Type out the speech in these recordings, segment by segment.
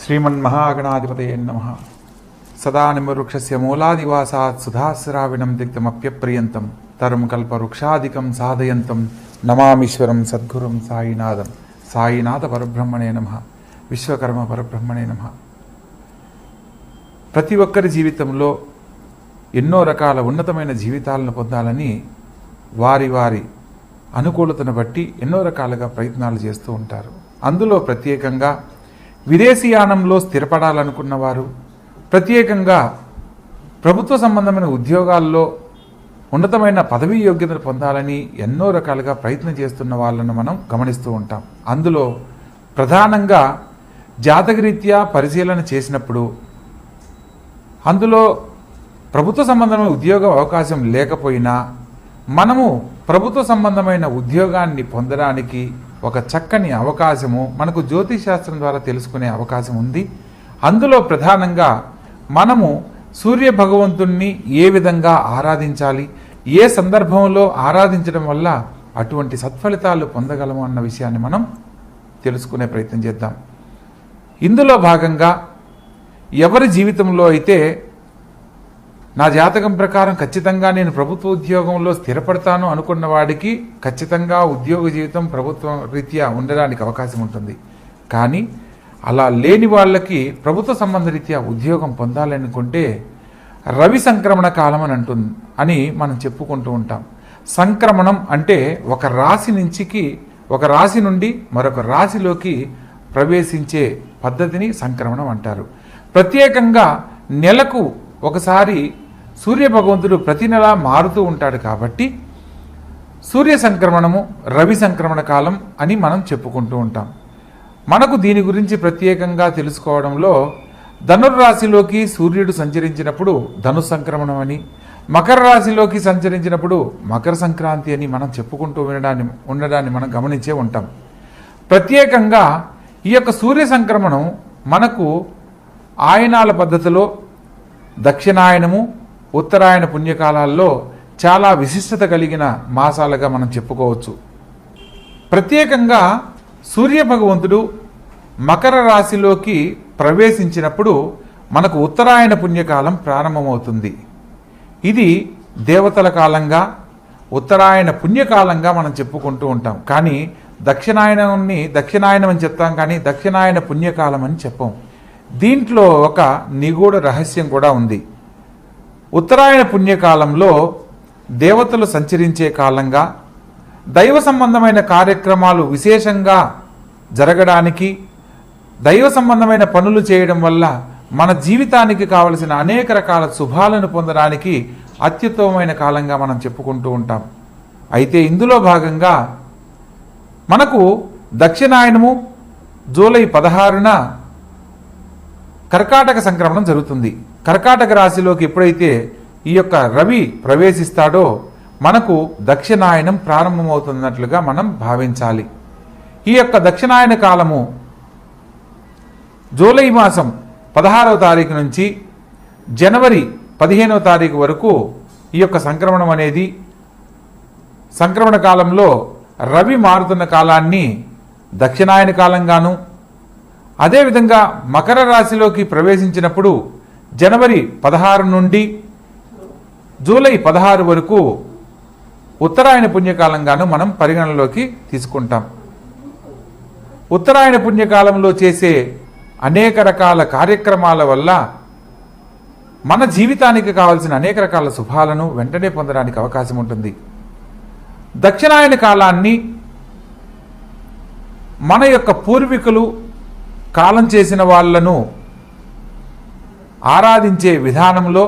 श्रीमन्महागणाधिपतये नमः। सदानिमवृक्षस्य मूलादिवासात् सुधास्राविणं दिग्धमप्यप्रियन्तं तरं कल्पवृक्षादिकं साधयन्तं नमामीश्वरं सद्गुरुं साईनाथं। साईनाथ परब्रह्मणे नमः। విశ్వకర్మ పరబ్రహ్మణే నమః. ప్రతి ఒక్కరి జీవితంలో ఎన్నో రకాల ఉన్నతమైన జీవితాలను పొందాలని వారి వారి అనుకూలతను బట్టి ఎన్నో రకాలుగా ప్రయత్నాలు చేస్తూ ఉంటారు. అందులో ప్రత్యేకంగా విదేశీయానంలో స్థిరపడాలనుకున్న వారు, ప్రత్యేకంగా ప్రభుత్వ సంబంధమైన ఉద్యోగాల్లో ఉన్నతమైన పదవీ యోగ్యతను పొందాలని ఎన్నో రకాలుగా ప్రయత్నం చేస్తున్న వాళ్ళను మనం గమనిస్తూ ఉంటాం. అందులో ప్రధానంగా జాతకరీత్యా పరిశీలన చేసినప్పుడు అందులో ప్రభుత్వ సంబంధమైన ఉద్యోగ అవకాశం లేకపోయినా మనము ప్రభుత్వ సంబంధమైన ఉద్యోగాన్ని పొందడానికి ఒక చక్కని అవకాశము మనకు జ్యోతిషశాస్త్రం ద్వారా తెలుసుకునే అవకాశం ఉంది. అందులో ప్రధానంగా మనము సూర్య భగవంతుణ్ణి ఏ విధంగా ఆరాధించాలి, ఏ సందర్భంలో ఆరాధించడం వల్ల అటువంటి సత్ఫలితాలు పొందగలము అన్న విషయాన్ని మనం తెలుసుకునే ప్రయత్నం చేద్దాం. ఇందులో భాగంగా ఎవరి జీవితంలో అయితే నా జాతకం ప్రకారం ఖచ్చితంగా నేను ప్రభుత్వ ఉద్యోగంలో స్థిరపడతాను అనుకున్న వాడికి ఖచ్చితంగా ఉద్యోగ జీవితం ప్రభుత్వ రీత్యా ఉండడానికి అవకాశం ఉంటుంది. కానీ అలా లేని వాళ్ళకి ప్రభుత్వ సంబంధ రీత్యా ఉద్యోగం పొందాలనుకుంటే రవి సంక్రమణ కాలం అని మనం చెప్పుకుంటూ ఉంటాం. సంక్రమణం అంటే ఒక రాశి నుండి మరొక రాశిలోకి ప్రవేశించే పద్ధతిని సంక్రమణం అంటారు. ప్రత్యేకంగా నెలకు ఒకసారి సూర్య భగవంతుడు ప్రతి నెల మారుతూ ఉంటాడు కాబట్టి సూర్య సంక్రమణము రవి సంక్రమణ కాలం అని మనం చెప్పుకుంటూ ఉంటాం. మనకు దీని గురించి ప్రత్యేకంగా తెలుసుకోవడంలో ధనుర్రాశిలోకి సూర్యుడు సంచరించినప్పుడు ధను సంక్రమణం అని, మకర రాశిలోకి సంచరించినప్పుడు మకర సంక్రాంతి అని మనం చెప్పుకుంటూ ఉండడాన్ని మనం గమనించే ఉంటాం. ప్రత్యేకంగా ఈ యొక్క సూర్య సంక్రమణం మనకు ఆయనాల పద్ధతిలో దక్షిణాయనము ఉత్తరాయణ పుణ్యకాలాల్లో చాలా విశిష్టత కలిగిన మాసాలుగా మనం చెప్పుకోవచ్చు. ప్రత్యేకంగా సూర్య భగవంతుడు మకర రాశిలోకి ప్రవేశించినప్పుడు మనకు ఉత్తరాయణ పుణ్యకాలం ప్రారంభమవుతుంది. ఇది దేవతల కాలంగా ఉత్తరాయణ పుణ్యకాలంగా మనం చెప్పుకుంటూ ఉంటాం. కానీ దక్షిణాయనం అని చెప్తాం, కానీ దక్షిణాయన పుణ్యకాలం అని చెప్పం. దీంట్లో ఒక నిగూఢ రహస్యం కూడా ఉంది. ఉత్తరాయణ పుణ్యకాలంలో దేవతలు సంచరించే కాలంగా, దైవ సంబంధమైన కార్యక్రమాలు విశేషంగా జరగడానికి, దైవ సంబంధమైన పనులు చేయడం వల్ల మన జీవితానికి కావలసిన అనేక రకాల శుభాలను పొందడానికి అత్యుత్తమమైన కాలంగా మనం చెప్పుకుంటూ ఉంటాం. అయితే ఇందులో భాగంగా మనకు దక్షిణాయనము జూలై 16న కర్కాటక సంక్రమణం జరుగుతుంది. కర్కాటక రాశిలోకి ఎప్పుడైతే ఈ యొక్క రవి ప్రవేశిస్తాడో మనకు దక్షిణాయనం ప్రారంభమవుతున్నట్లుగా మనం భావించాలి. ఈ యొక్క దక్షిణాయన కాలము జూలై మాసం 16వ తారీఖు నుంచి జనవరి 15వ తారీఖు వరకు ఈ యొక్క సంక్రమణం అనేది, సంక్రమణ కాలంలో రవి మారుతున్న కాలాన్ని దక్షిణాయన కాలంగాను, అదేవిధంగా మకర రాశిలోకి ప్రవేశించినప్పుడు జనవరి 16 నుండి జూలై 16 వరకు ఉత్తరాయణ పుణ్యకాలంగాను మనం పరిగణనలోకి తీసుకుంటాం. ఉత్తరాయణ పుణ్యకాలంలో చేసే అనేక రకాల కార్యక్రమాల వల్ల మన జీవితానికి కావాల్సిన అనేక రకాల శుభాలను వెంటనే పొందడానికి అవకాశం ఉంటుంది. దక్షిణాయన కాలాన్ని మన యొక్క పూర్వీకులు కాలం చేసిన వాళ్లను ఆరాధించే విధానంలో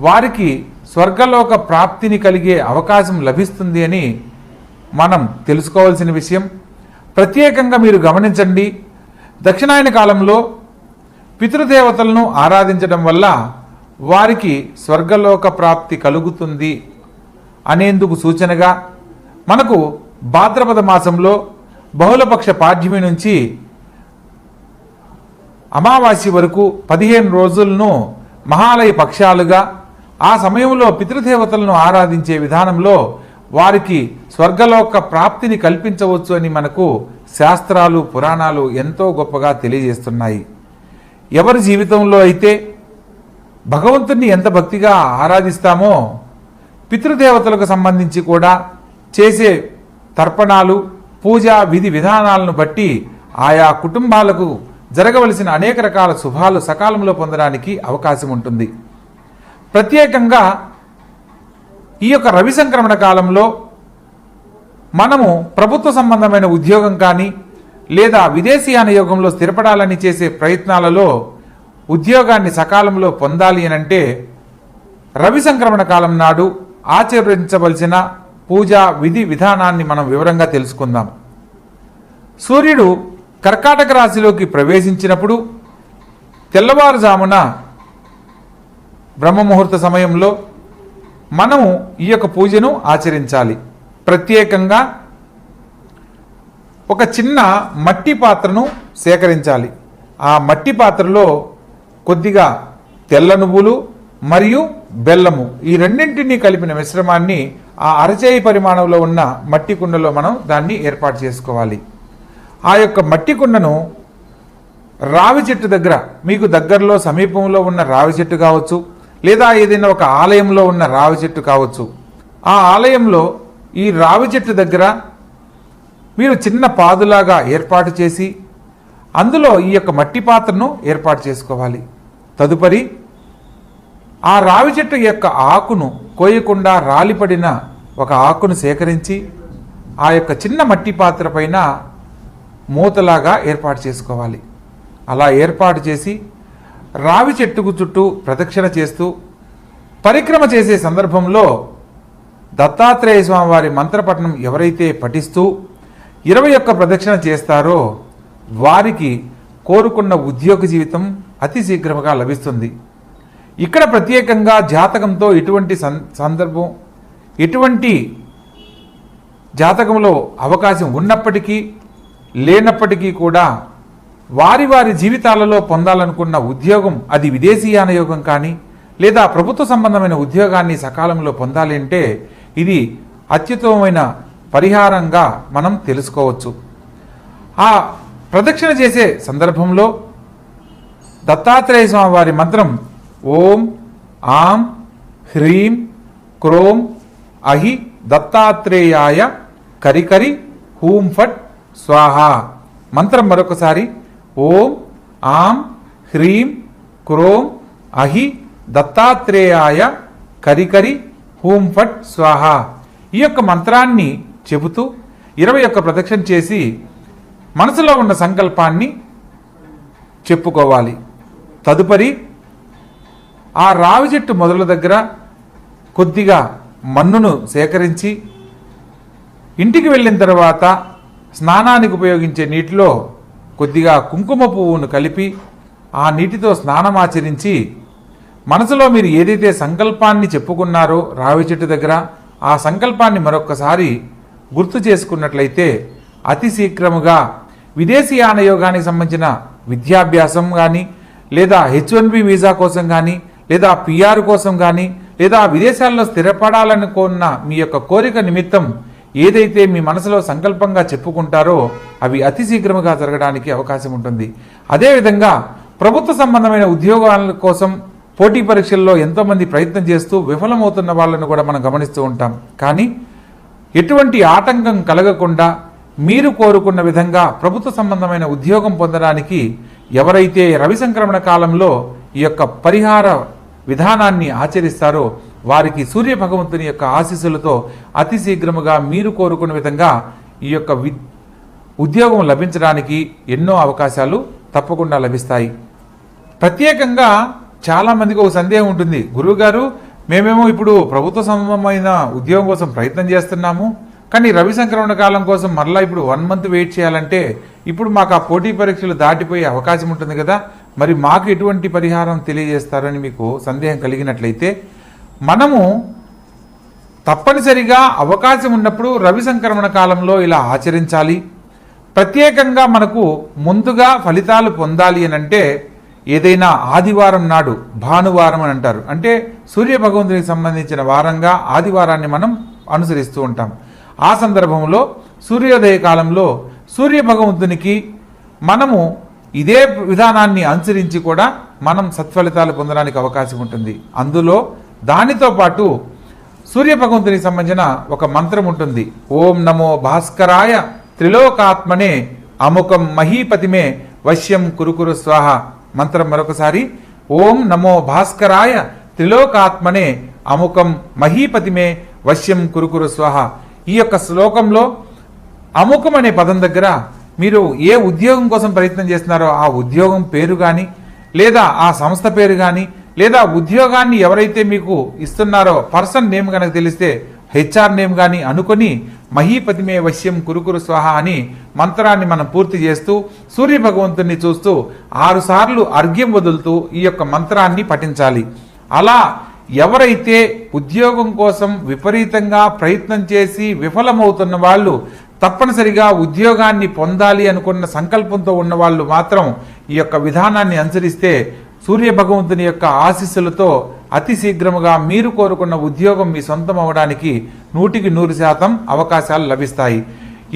వారికి స్వర్గలోక ప్రాప్తిని కలిగే అవకాశం లభిస్తుంది అని మనం తెలుసుకోవాల్సిన విషయం. ప్రత్యేకంగా మీరు గమనించండి, దక్షిణాయన కాలంలో పితృదేవతలను ఆరాధించడం వల్ల వారికి స్వర్గలోక ప్రాప్తి కలుగుతుంది అనేందుకు సూచనగా మనకు భాద్రపద మాసంలో బహుళపక్ష పాడ్యమి నుంచి అమావాస్య వరకు 15 రోజులను మహాలయ పక్షాలుగా, ఆ సమయంలో పితృదేవతలను ఆరాధించే విధానంలో వారికి స్వర్గలోక ప్రాప్తిని కల్పించవచ్చు అని మనకు శాస్త్రాలు పురాణాలు ఎంతో గొప్పగా తెలియజేస్తున్నాయి. ఎవరి జీవితంలో అయితే భగవంతుణ్ణి ఎంత భక్తిగా ఆరాధిస్తామో పితృదేవతలకు సంబంధించి కూడా చేసే తర్పణాలు, పూజా విధి విధానాలను బట్టి ఆయా కుటుంబాలకు జరగవలసిన అనేక రకాల శుభాలు సకాలంలో పొందడానికి అవకాశం ఉంటుంది. ప్రత్యేకంగా ఈ యొక్క రవి సంక్రమణ కాలంలో మనము ప్రభుత్వ సంబంధమైన ఉద్యోగం కానీ లేదా విదేశీయాన యోగంలో స్థిరపడాలని చేసే ప్రయత్నాలలో ఉద్యోగాన్ని సకాలంలో పొందాలి అనంటే రవి సంక్రమణ కాలం నాడు ఆచరించవలసిన పూజా విధి విధానాన్ని మనం వివరంగా తెలుసుకుందాం. సూర్యుడు కర్కాటక రాశిలోకి ప్రవేశించినప్పుడు తెల్లవారుజామున బ్రహ్మముహూర్త సమయంలో మనము ఈ యొక్క పూజను ఆచరించాలి. ప్రత్యేకంగా ఒక చిన్న మట్టి పాత్రను సేకరించాలి. ఆ మట్టి పాత్రలో కొద్దిగా తెల్ల నువ్వులు మరియు బెల్లము ఈ రెండింటినీ కలిపిన మిశ్రమాన్ని ఆ అరచేయి పరిమాణంలో ఉన్న మట్టి కుండలో మనం దాన్ని ఏర్పాటు చేసుకోవాలి. ఆ యొక్క మట్టి కుండను రావి చెట్టు దగ్గర, మీకు దగ్గరలో సమీపంలో ఉన్న రావి చెట్టు కావచ్చు, లేదా ఏదైనా ఒక ఆలయంలో ఉన్న రావి చెట్టు కావచ్చు, ఆ ఆలయంలో ఈ రావి చెట్టు దగ్గర మీరు చిన్న పాదులాగా ఏర్పాటు చేసి అందులో ఈ యొక్క మట్టి పాత్రను ఏర్పాటు చేసుకోవాలి. తదుపరి ఆ రావి చెట్టు యొక్క ఆకును కోయకుండా రాలిపడిన ఒక ఆకును సేకరించి ఆ యొక్క చిన్న మట్టి పాత్ర పైన మూతలాగా ఏర్పాటు చేసుకోవాలి. అలా ఏర్పాటు చేసి రావి చెట్టుకు చుట్టూ ప్రదక్షిణ చేస్తూ పరిక్రమ చేసే సందర్భంలో దత్తాత్రేయ స్వామి వారి మంత్రపఠనం ఎవరైతే పఠిస్తూ 21 ప్రదక్షిణ చేస్తారో వారికి కోరుకున్న ఉద్యోగ జీవితం అతి శీఘ్రంగా లభిస్తుంది. ఇక్కడ ప్రత్యేకంగా జాతకంతో ఎటువంటి సందర్భం, ఎటువంటి జాతకంలో అవకాశం ఉన్నప్పటికీ లేనప్పటికీ కూడా వారి వారి జీవితాలలో పొందాలనుకున్న ఉద్యోగం, అది విదేశీయాన యోగం కానీ లేదా ప్రభుత్వ సంబంధమైన ఉద్యోగాన్ని సకాలంలో పొందాలి అంటే ఇది అత్యుత్తమమైన పరిహారంగా మనం తెలుసుకోవచ్చు. ఆ ప్రదక్షిణ చేసే సందర్భంలో దత్తాత్రేయ స్వామి వారి మంత్రం ఓం ఆం హ్రీం క్రోం అహి దత్తాత్రేయాయ కరికరి హూం ఫట్ స్వాహ. మంత్రం మరొకసారి ఓం ఆం హ్రీం క్రోం అహి దత్తాత్రేయాయ కరికరి హూం ఫట్ స్వాహ. ఈ యొక్క మంత్రాన్ని చెబుతూ 21 ప్రదక్షిణ చేసి మనసులో ఉన్న సంకల్పాన్ని చెప్పుకోవాలి. తదుపరి ఆ రావి చెట్టు మొదల దగ్గర కొద్దిగా మన్నును సేకరించి ఇంటికి వెళ్ళిన తర్వాత స్నానానికి ఉపయోగించే నీటిలో కొద్దిగా కుంకుమ పువ్వును కలిపి ఆ నీటితో స్నానమాచరించి మనసులో మీరు ఏదైతే సంకల్పాన్ని చెప్పుకున్నారో రావి చెట్టు దగ్గర ఆ సంకల్పాన్ని మరొక్కసారి గుర్తు చేసుకున్నట్లయితే అతి శీఘ్రముగా విదేశీయాన యోగానికి సంబంధించిన విద్యాభ్యాసం కానీ లేదా H1B వీసా కోసం కానీ లేదా PR కోసం కానీ లేదా విదేశాల్లో స్థిరపడాలనుకున్న మీ యొక్క కోరిక నిమిత్తం ఏదైతే మీ మనసులో సంకల్పంగా చెప్పుకుంటారో అవి అతి శీఘ్రముగా జరగడానికి అవకాశం ఉంటుంది. అదేవిధంగా ప్రభుత్వ సంబంధమైన ఉద్యోగాల కోసం పోటీ పరీక్షల్లో ఎంతోమంది ప్రయత్నం చేస్తూ విఫలమవుతున్న వాళ్ళను కూడా మనం గమనిస్తూ ఉంటాం. కానీ ఎటువంటి ఆటంకం కలగకుండా మీరు కోరుకున్న విధంగా ప్రభుత్వ సంబంధమైన ఉద్యోగం పొందడానికి ఎవరైతే రవి సంక్రమణ కాలంలో ఈ యొక్క పరిహార విధానాన్ని ఆచరిస్తారో వారికి సూర్య భగవంతుని యొక్క ఆశీస్సులతో అతి శీఘ్రముగా మీరు కోరుకున్న విధంగా ఈ యొక్క ఉద్యోగం లభించడానికి ఎన్నో అవకాశాలు తప్పకుండా లభిస్తాయి. ప్రత్యేకంగా చాలామందికి ఒక సందేహం ఉంటుంది, గురువుగారు మేమేమో ఇప్పుడు ప్రభుత్వ సంబంధమైన ఉద్యోగం కోసం ప్రయత్నం చేస్తున్నాము, కానీ రవి సంక్రమణ కాలం కోసం మరలా ఇప్పుడు 1 మంత్ వెయిట్ చేయాలంటే ఇప్పుడు మాకు ఆ పోటీ పరీక్షలు దాటిపోయే అవకాశం ఉంటుంది కదా, మరి మాకు ఎటువంటి పరిహారం తెలియజేస్తారని మీకు సందేహం కలిగినట్లయితే మనము తప్పనిసరిగా అవకాశం ఉన్నప్పుడు రవి సంక్రమణ కాలంలో ఇలా ఆచరించాలి. ప్రత్యేకంగా మనకు ముందుగా ఫలితాలు పొందాలి అని అంటే ఏదైనా ఆదివారం నాడు, భానువారం అని అంటారు, అంటే సూర్య భగవంతునికి సంబంధించిన వారంగా ఆదివారాన్ని మనం అనుసరిస్తూ ఉంటాం. ఆ సందర్భంలో సూర్యోదయ కాలంలో సూర్య భగవంతునికి మనము ఇదే విధానాన్ని అనుసరించి కూడా మనం సత్ఫలితాలు పొందడానికి అవకాశం ఉంటుంది. అందులో దానితో పాటు సూర్య భగవంతునికి సంబంధించిన ఒక మంత్రం ఉంటుంది. ఓం నమో భాస్కరాయ త్రిలోకాత్మనే అముకం మహీపతిమే వశ్యం కురుకురు స్వాహ. మంత్రం మరొకసారి, ఓం నమో భాస్కరాయ త్రిలోకాత్మనే అముకం మహీపతిమే వశ్యం కురుకురు స్వాహ. ఈ యొక్క శ్లోకంలో అముకం అనే పదం దగ్గర మీరు ఏ ఉద్యోగం కోసం ప్రయత్నం చేస్తున్నారో ఆ ఉద్యోగం పేరు కానీ, లేదా ఆ సంస్థ పేరు కానీ, లేదా ఉద్యోగాన్ని ఎవరైతే మీకు ఇస్తున్నారో పర్సన్ నేమ్ కనుక తెలిస్తే హెచ్ఆర్ నేమ్ కానీ అనుకొని మహీపతిమే వశ్యం కురుకురు స్వాహ అని మంత్రాన్ని మనం పూర్తి చేస్తూ సూర్య భగవంతుని చూస్తూ 6 సార్లు అర్ఘ్యం వదులుతూ ఈ యొక్క మంత్రాన్ని పఠించాలి. అలా ఎవరైతే ఉద్యోగం కోసం విపరీతంగా ప్రయత్నం చేసి విఫలమవుతున్న వాళ్ళు, తప్పనిసరిగా ఉద్యోగాన్ని పొందాలి అనుకున్న సంకల్పంతో ఉన్న వాళ్ళు మాత్రం ఈ యొక్క విధానాన్ని అనుసరిస్తే సూర్య భగవంతుని యొక్క ఆశీస్సులతో అతి శీఘ్రముగా మీరు కోరుకున్న ఉద్యోగం మీ సొంతం అవడానికి 100% అవకాశాలు లభిస్తాయి.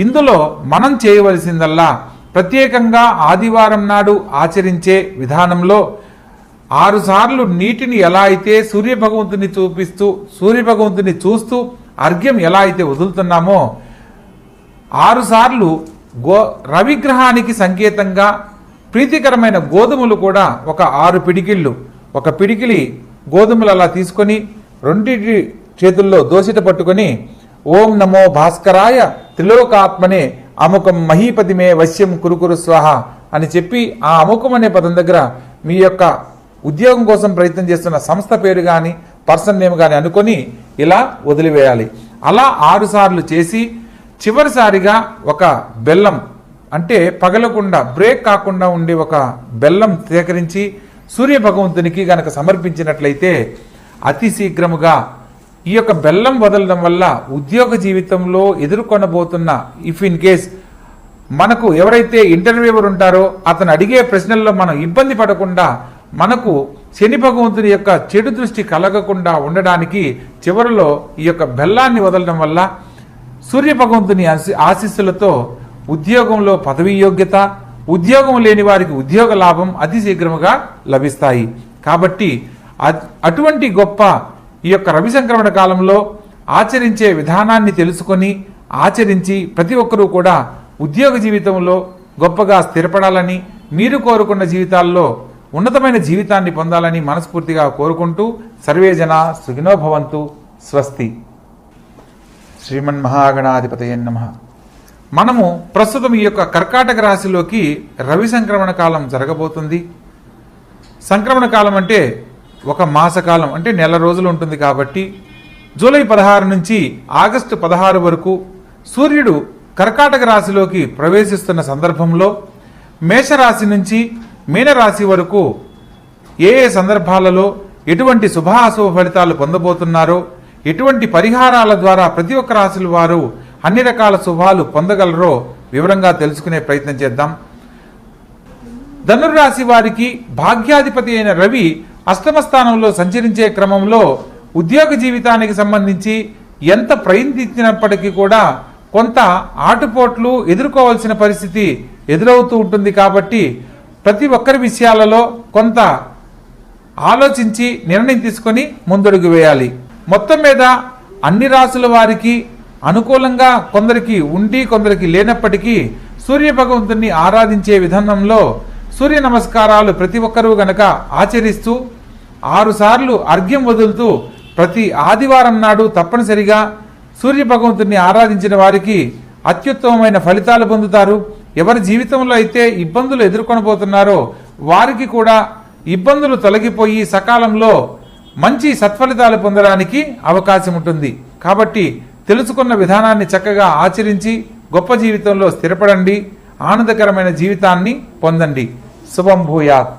ఇందులో మనం చేయవలసిందల్లా ప్రత్యేకంగా ఆదివారం నాడు ఆచరించే విధానంలో 6 సార్లు నీటిని ఎలా అయితే సూర్య భగవంతుని చూస్తూ అర్ఘ్యం ఎలా అయితే వదులుతున్నామో 6 సార్లు రవిగ్రహానికి సంకేతంగా ప్రీతికరమైన గోధుమలు కూడా ఒక 6 పిడికిళ్ళు, ఒక పిడికిలి గోధుమలు అలా తీసుకొని 2 చేతుల్లో దోసిట పట్టుకొని ఓం నమో భాస్కరాయ త్రిలోకాత్మనే అముకం మహీపతిమే వశ్యం కురుకురు స్వాహ అని చెప్పి ఆ అముకం అనే పదం దగ్గర మీ యొక్క ఉద్యోగం కోసం ప్రయత్నం చేస్తున్న సంస్థ పేరు కానీ పర్సన్ నేమ్ కానీ అనుకొని ఇలా వదిలివేయాలి. అలా 6 సార్లు చేసి చివరిసారిగా ఒక బెల్లం, అంటే పగలకుండా బ్రేక్ కాకుండా ఉండే ఒక బెల్లం సేకరించి సూర్య భగవంతునికి గనక సమర్పించినట్లయితే అతి శీఘ్రముగా ఈ యొక్క బెల్లం వదలడం వల్ల ఉద్యోగ జీవితంలో ఎదుర్కొనబోతున్న ఇఫ్ ఇన్ కేస్ మనకు ఎవరైతే ఇంటర్వ్యూవర్ ఉంటారో అతను అడిగే ప్రశ్నల్లో మనం ఇబ్బంది పడకుండా మనకు శని భగవంతుని యొక్క చెడు దృష్టి కలగకుండా ఉండడానికి చివరిలో ఈ యొక్క బెల్లాన్ని వదలడం వల్ల సూర్య భగవంతుని ఆశీస్సులతో ఉద్యోగంలో పదవీ యోగ్యత, ఉద్యోగం లేని వారికి ఉద్యోగ లాభం అతి శీఘ్రముగా లభిస్తాయి. కాబట్టి అటువంటి గొప్ప ఈ యొక్క రవి సంక్రమణ కాలంలో ఆచరించే విధానాన్ని తెలుసుకొని ఆచరించి ప్రతి ఒక్కరూ కూడా ఉద్యోగ జీవితంలో గొప్పగా స్థిరపడాలని, మీరు కోరుకున్న జీవితాల్లో ఉన్నతమైన జీవితాన్ని పొందాలని మనస్ఫూర్తిగా కోరుకుంటూ సర్వే జన సుఖినో భవంతు. స్వస్తి. శ్రీమన్మహాగణాధిపతయే నమః. మనము ప్రస్తుతం ఈ యొక్క కర్కాటక రాశిలోకి రవి సంక్రమణ కాలం జరగబోతుంది. సంక్రమణ కాలం అంటే ఒక మాసకాలం, అంటే నెల రోజులు ఉంటుంది. కాబట్టి జూలై 16 నుంచి ఆగస్టు 16 వరకు సూర్యుడు కర్కాటక రాశిలోకి ప్రవేశిస్తున్న సందర్భంలో మేషరాశి నుంచి మీనరాశి వరకు ఏ సందర్భాలలో ఎటువంటి శుభాశుభ ఫలితాలు పొందబోతున్నారో, ఎటువంటి పరిహారాల ద్వారా ప్రతి ఒక్క రాశుల వారు అన్ని రకాల శుభాలు పొందగలరో వివరంగా తెలుసుకునే ప్రయత్నం చేద్దాం. ధనుర్రాశి వారికి భాగ్యాధిపతి అయిన రవి అష్టమ స్థానంలో సంచరించే క్రమంలో ఉద్యోగ జీవితానికి సంబంధించి ఎంత ప్రయత్నించినప్పటికీ కూడా కొంత ఆటుపోట్లు ఎదుర్కోవాల్సిన పరిస్థితి ఎదురవుతూ ఉంటుంది. కాబట్టి ప్రతి ఒక్కరి విషయాలలో కొంత ఆలోచించి నిర్ణయం తీసుకొని ముందడుగు వేయాలి. మొత్తం మీద అన్ని రాశుల వారికి అనుకూలంగా కొందరికి ఉండి కొందరికి లేనప్పటికీ సూర్య భగవంతుని ఆరాధించే విధానంలో సూర్య నమస్కారాలు ప్రతి ఒక్కరూ గనక ఆచరిస్తూ 6 సార్లు అర్ఘ్యం వదులుతూ ప్రతి ఆదివారం నాడు తప్పనిసరిగా సూర్య భగవంతుని ఆరాధించిన వారికి అత్యుత్తమమైన ఫలితాలు పొందుతారు. ఎవరి జీవితంలో అయితే ఇబ్బందులు ఎదుర్కొనబోతున్నారో వారికి కూడా ఇబ్బందులు తొలగిపోయి సకాలంలో మంచి సత్ఫలితాలు పొందడానికి అవకాశం ఉంటుంది. కాబట్టి తెలుసుకున్న విధానాన్ని చక్కగా ఆచరించి గొప్ప జీవితంలో స్థిరపడండి, ఆనందకరమైన జీవితాన్ని పొందండి. శుభం భూయాత్.